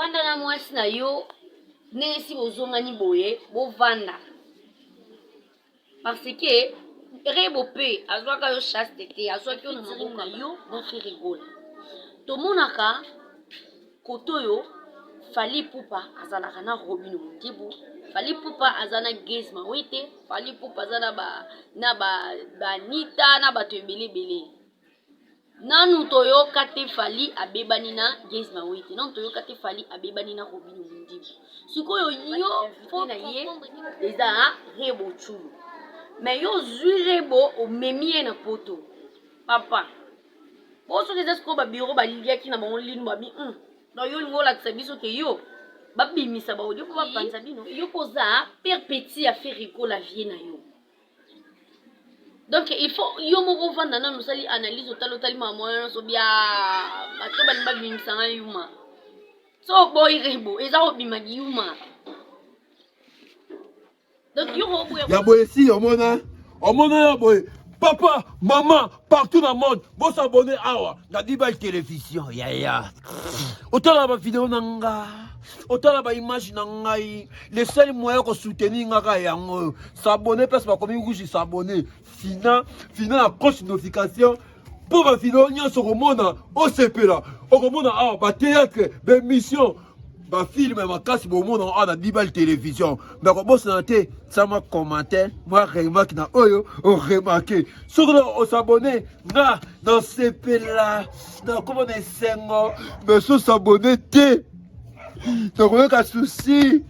vanda na mwasi na yo ndenge si bozongani boye bovanda parce que rebo pe azwaka yo chaste te azwaki yo na maboko na yo bafe rigola tomonaka koto yo Fally Ipupa azalaka na Robin Mondibu Fally Ipupa azana Gez Mawete Fally Ipupa azana ba Anita na bato ebele nanu toyoka te Fally abebani na Gez Mawete nanu toyoka te Fally abebani na Robin Mondibu sikoyo yo fo na ye eza rebo chulu mais yo zwi rebo omemi ye na poto papa boso des sikoyo babiro baliliaki na bango linu babi na yo lingo lakisa biso ke yo babimisa baaudio po bapanza bino yo koza perpétuer à faire rigoler la vie na yo. Donc il faut yo moko vanda na nosali analyse otali mamoya so bia bato balimba bimisanga yuma so boy rebo eza obima yuma donc yo robo ya boy si omona ya boy papa maman partout dans le monde bon s'abonner awa na Dibal télévision ya otala ba vidéo nanga otala ba image nangai le seul moyen ko soutenir ngaka yango s'abonner parce que comme rouge s'abonner fina na cloche notification pour ba vidéo nyonso komona o sepela o komona awa ba théâtre ba émission ba film ma casse bo monde on a Dibal télévision mais ko boss na te ça ma commentaire moi remarque na oyo o remarquer sur o s'abonner na dans sepela na comment on sengo mais so s'abonner te donc on a souci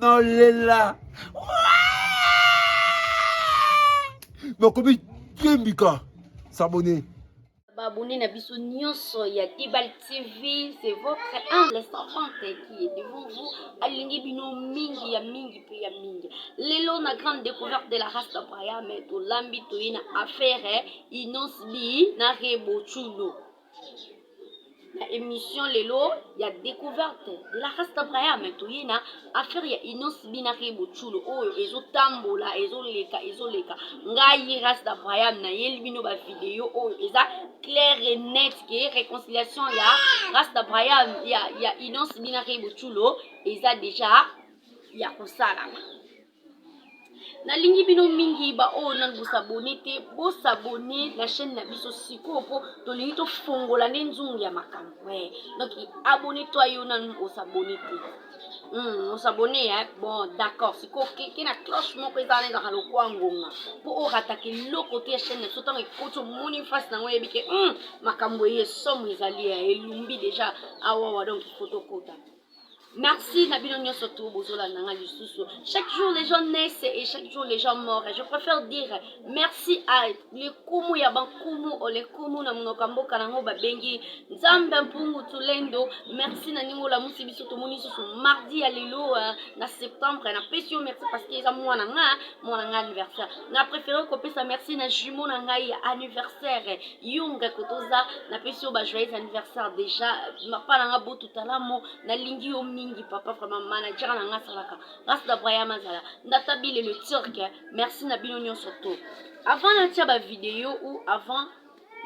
non lela mais comme tu s'abonner abonnez na biso nyonso ya Dibal TV, c'est votre humble servante qui est devant vous. Alingi bino mingi ya mingi pe ya mingi. Lelo na grande découverte de la race d'Abraham mais to lambi to ina affaire inosbi na rebo chulo. La émission lelo ya découverte de la race d'Abraham mais to ina affaire ya inosbi na rebo chulo oyo ezotambola ezoleka ngai race d'Abraham na yeli bino ba vidéo oyo eza clair et net que réconciliation ya race d'Abraham ya Inos Binari Bochulo eza déjà ya kosalama na lingi bino mingi ba o na bosabone te bosabone la chaîne na biso siko po to lingi to fongola ne nzungu ya makambo donc abonne toi yo na osabone te on s'abonne bon d'accord c'est quoi qui na cloche moko ezana dans le coin ngonga pour o ratake le côté chaîne tout temps ekoto moni face na ngoye bike makambo ye somme ezali elumbi déjà awa donc il faut to kota. Merci Nabino Nyosoto Bozola Nanga Lisusu. Chaque jour les gens naissent et chaque jour les gens meurent. Je préfère dire merci à les Kumu Yaban Kumu ou les Kumu na Munokambo Kanango Babengi Nzambe Mpungu Tulendo. Merci Nanimo la Musibiso Tomoni Susu mardi à Lilo na septembre na pesio merci parce que ça moi nanga anniversaire. Na préféré copier ça merci na jumeau nanga anniversaire. Yunga Kotoza na pesio ba joyeux anniversaire déjà. Ma pa nanga bo tutalamo na lingi o papa vraiment manager na nga salaka race d'Abraham azala ndatabile le turc merci na bino surtout avant na tia ba vidéo ou avant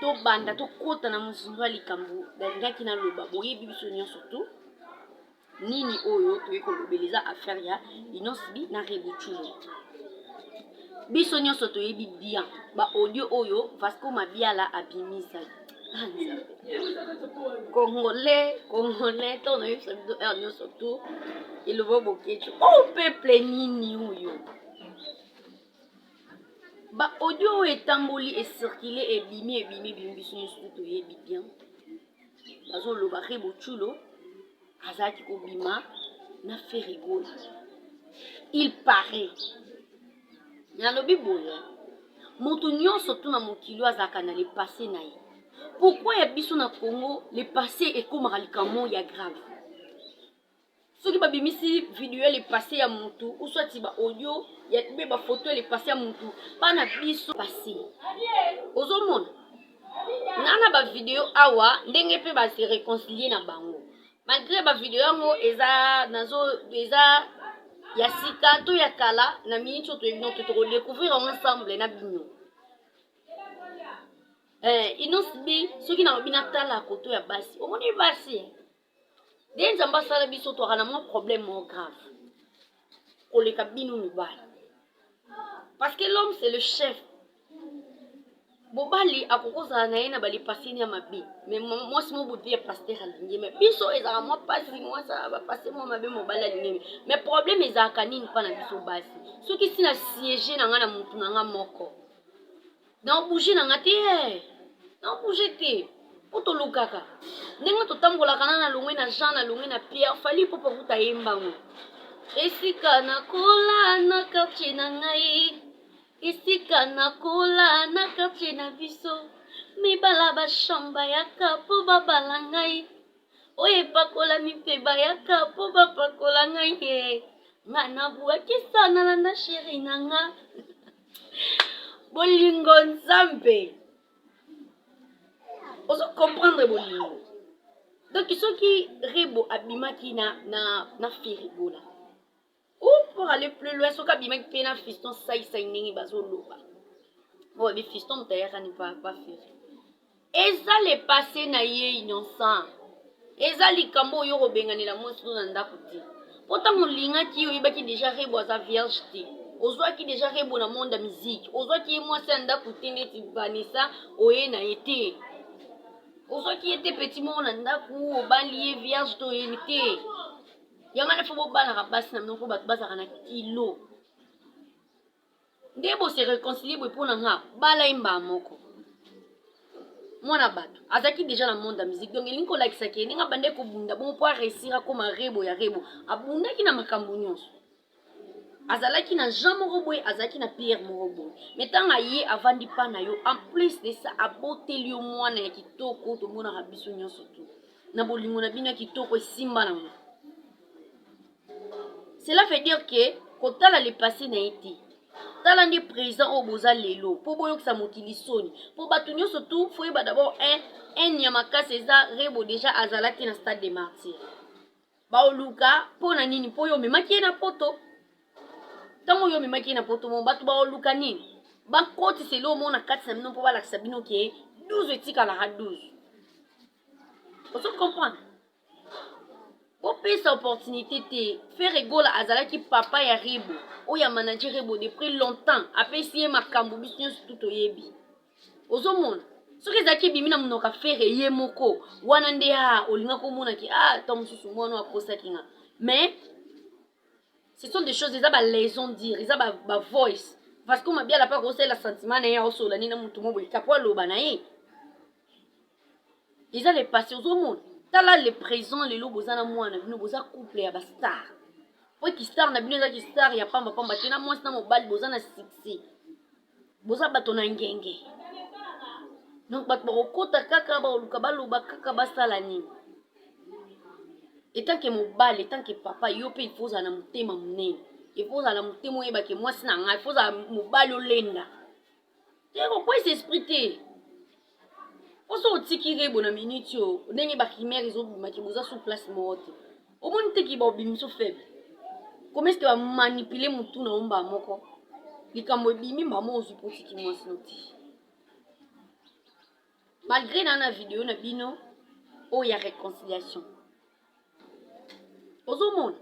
to banda to kota na musundu likambu ngaki na loba boyebi biso surtout nini oyo to ekolobeleza affaire ya inosbi na rebuchulo biso nyonso to yebi bien ba audio oyo Vasco Mabiala abimisa Congolais, ton eu surtout il le voit beaucoup. Oh peuple nini yo. Ba audio etamboli et circulé et bimi biso surtout yebi bien. Bazo lo ba rebo chulo azaki ko bima na fait rigoler. Il paraît. Ya lobi boya. Moto nyonso to na mokilo azaka na le passé na ye. Pourquoi y a biso na Congo le passé est comme ralikamo ya grave. Ceux qui ba bimisi vidéo le passé ya mutu ou soit ba audio ya ba photo le passé ya mutu pas na biso passé. Ozomona nana ba vidéo awa ndenge pe ba se réconcilier na bango. Malgré ba vidéo yango eza ya sika to ya kala na minito to découvrir ensemble na bino. Inosbi ceux qui n'ont pas tala koto ya basi omoni basi Dès que ça biso to kana mo problème mo grave. Ko le kabino mibali. Parce que l'homme c'est le chef. Bobali akokoza na yena bali passer ni mabi. Mais moi si mo boudie pasteur alingi mais biso ezaka moi passer moi ça va passer moi mabe mobali alingi. Mais problème ezaka nini pa na biso basi. Soki si na siéger na nga na mutu na nga moko. Na bouger na nga te. Na bouger te. Poto lukaka. Ndenge totambola kana na longwe na Jean na longwe na Pierre fali popo kuta yembango. Esika na kola na quartier na ngai. Esika na kola na quartier na biso. Mibala ba shamba yaka po babala ngai. Oye pakola mipeba yaka po bapakola ngai ye. Nga na buaki sana na chéri na nga. Bolingo nzambe. Oso comprendre bolingo. Donc soki rebo abimaki na firigo là. Ou pour aller plus loin, soki abimaki pe na fiston sai ndenge bazoloba. Bon, mais fiston tayaka ni pas faire. Eza le passé na ye innocent. Eza likambo yo robenganela mwasi na ndako te. Pourtant molingaki yo yebaki déjà rebo aza vierge te. Ozwaki déjà rebo na monde ya musique. Ozwaki ye mwasi na ndako te neti Vanessa oye na ete. Ozwaki ete petit moko na ndako obali ye vierge to ye te. Yanga ne fo bobalaka basi na mnoko bato bazaka na kilo. Nde bo se réconcilier bo mpona nga bala imba moko. Mwana bato azaki déjà na monde ya musique donc elingi kolakisa ke ndenge abande kobunda bongo mpo aresira akoma rebo ya rebo abundaki na makambo nyonso. Azalaki na Jean moko boye azalaki na Pierre moko boye. Mais ntango aye avandi pa na yo en plus de ça aboteli yo mwana ya kitoko tomonaka biso nyonso tu na bolingo na bino ya kitoko esimba na ngo. Cela veut dire que kotala le passé na ete tala ndi présent au boza lelo po boyokisa mokili soni po bato nyonso tu faut yeba d'abord un ya makasi eza rebo déjà azalaki na stade de martyr baoluka mpo na nini mpo yo omemaki ye na poto. Ntango yo omemaki ye na poto mo bato baoluka nini bakotisa elo omona kati na bino mpo balakisa bino ke 12 etikalaka 12. Ozo comprendre. Opesa opportunité te faire egola azalaki papa ya rebo oya manager rebo depuis longtemps apesi ye makambo biso nyonso tout oyebi. Ozomona soki ezalaki ebimi na monoka faire ye moko wana nde olinga komona ki ta mosusu mwana akosaki nga. Mais ce sont des choses eza balaison dire eza voice parce que mabiala pa kosala sentiment na ye aosola nini na motu mo boye kapo aloba na ye eza le passé. Ozomona tala le présent lelo boza na mwana bino boza couple ya bastar po ki star na bino ezaki star ya pamba pamba te na mwasi na mobali boza na succès boza bato na ngenge. Donc bato bakokota kaka baoluka baloba kaka basala nini. Etant que mobali etant que papa yo pe il faut ozala na motema monene il faut ozala na motema oyebake mwasi na ngai il faut ozala mobali olenda te kokwesa esprit te. Oso otiki rebo na minute yo ndenge bakimere ezobimaki boza sous place moko te omoni te ki baobimiso faible comment est-ce que bamanipule motu na omba moko likambo ebimi mbamo ozwi po otiki mwasi no te. Malgré na video na bino oyo ya réconciliation ozomona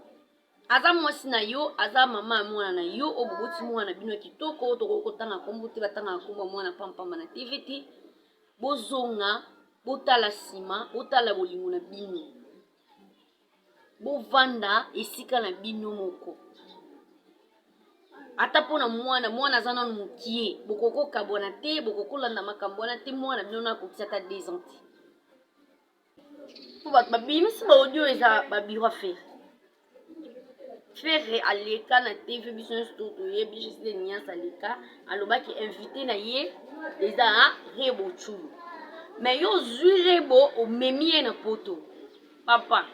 aza mwasi na yo aza mama ya mwana na yo oboboti mwana bino ya kitoko tokokotanga kombo te batanga kombo mwana pampamba na TV te. Bozonga botala nsima botala bolingo na bino bovanda esika na bino moko ata mpona mwana aza nanu mokie bokokokabwana te bokokolanda makambo wana te mwana bino nakokisa ata 2 ans te mpo bato babimisi baaudio eza babiro affaire fere aleka na TV biso nyonso toyebi jeside niance aleka alobaki invité na ye eza rebo chulu mais yo zwi rebo omemi ye na poto papa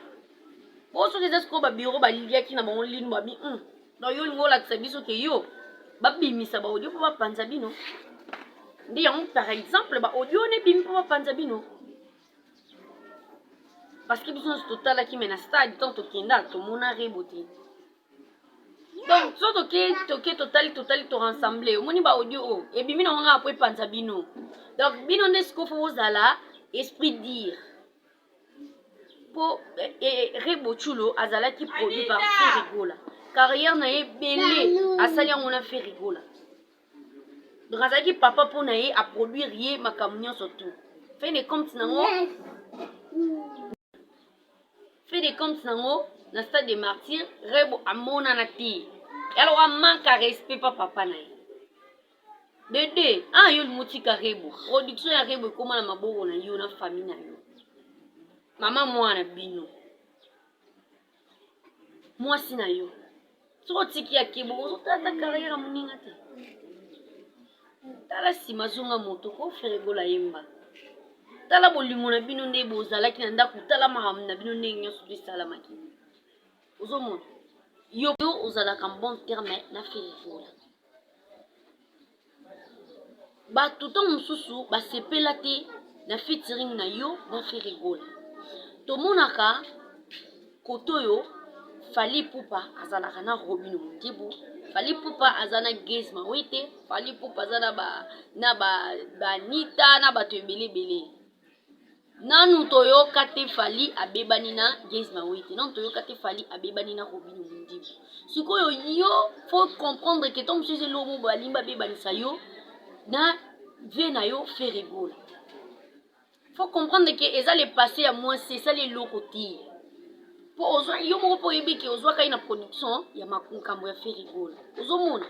po soki eza sikoyo babiro baliaki na bango lino babi donc yo olingi olakisa biso ke yo babimisa baaudio mpo bapanza bino nde yango par exemple baaudio wana ebimi mpo bapanza bino parce que biso nyonso totalaki me na stade ntango tokenda tomona rebo te. Donc so toke totali to rassemble omoni baaudio oyo ebimi na wanga po epanza bino donc bino nde sikoyo fo bozala esprit dire pour Rebo Chulo azala qui produit par Ferrigola carrière na belé asali on a Ferrigola donc azaki papa pour naie a produire rien makamnya surtout fait des comptes nango na stade de martyr Rebo amona na ti alors a manque à respect papa naie Dede, yo le motika Rebo. Production ya Rebo comment na maboko na yo na famille na yo. Mama mwana bino. Mwasi na yo. Soko tiki ya kebo, ozo tata carrière muninga te. Tala si mazunga moto ko Ferrigola yemba. Tala bolingo na bino nde bozalaki na ndako tala mahamu na bino nde nyoso de salamaki. Ozo mona. Yo ozalaka bon terme na Ferrigola. Ba tout en mususu ba sepela te na featuring na yo na Ferrigola. To monaka kotoyo Fally Ipupa azalaka na Robin Mondibu, Fally Ipupa azana Gez Mawete, Fally Ipupa azana ba Nita na bato ebele. Nanu toyo kate Fally abebani na Gez Mawete, nanu toyo kate Fally abebani na Robin Mondibu. Sikoyo yo faut comprendre que ton monsieur lomo balimba bebani sa yo na vie na yo Ferrigola. Faut comprendre que eza le passé à moi c'est ça les lokoti. Pour ozo yo moko po yebiki ozo ka ina production ya makunkambo ya Ferrigola. Ozo mona.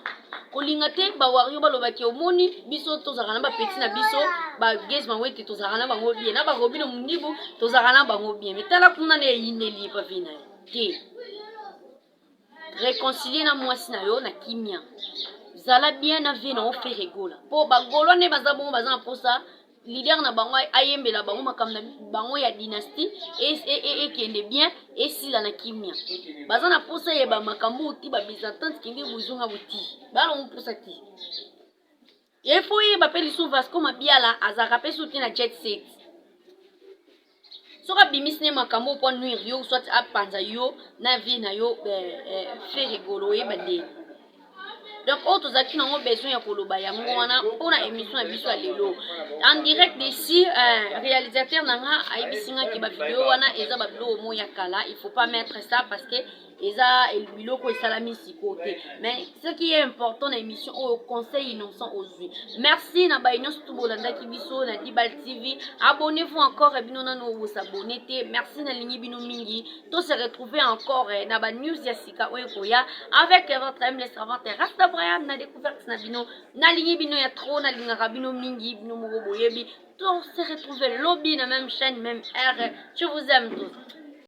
Kolinga te ba wario baloba ke omoni biso tozaka na ba petit na biso ba Gez Mawete tozaka na bango bien na ba Robin Mondibu tozaka na bango bien. Mais tala kuna ne yineli pa vina. Ke réconcilier na mwasi na yo na kimia. Zala bien na vie na Ferrigola. Po ba golo ne baza bon baza posa leader na bango ayembela bango makamna bango ya dynastie et kende bien et sila na kimia. Baza na posa ye ba makambo uti ba bizantante kende buzunga buti. Balo mposa ti. E foye ba peli sou Vasco Mabiala azaka pe souti na jet set. Soka bimisne makambo po nuire yo soit apanza yo na vie na yo Ferrigola ye bande. Donc, autres acquis n'ont besoin de koloba yango wana pour la émission à biso à lelo. En direct d'ici, réalisateur nanga aibisinga ki ba vidéo wana eza ba bilo mo ya kala, il faut pas mettre ça parce que eza el biloko esalami si côté. Mais ce qui est important dans l'émission au conseil innocent aux yeux. Merci na ba inos tubolanda ki biso na Dibal TV. Abonnez-vous encore et bino na no vous abonner te. Merci na lingi bino mingi. To se retrouver encore na ba news ya sika oyo koya avec votre aime les servantes rasta Brian na découverte na bino na lingi bino ya trop na linga bino mingi bino mo boyebi. To se retrouver lobby na même chaîne même air. Je vous aime tous.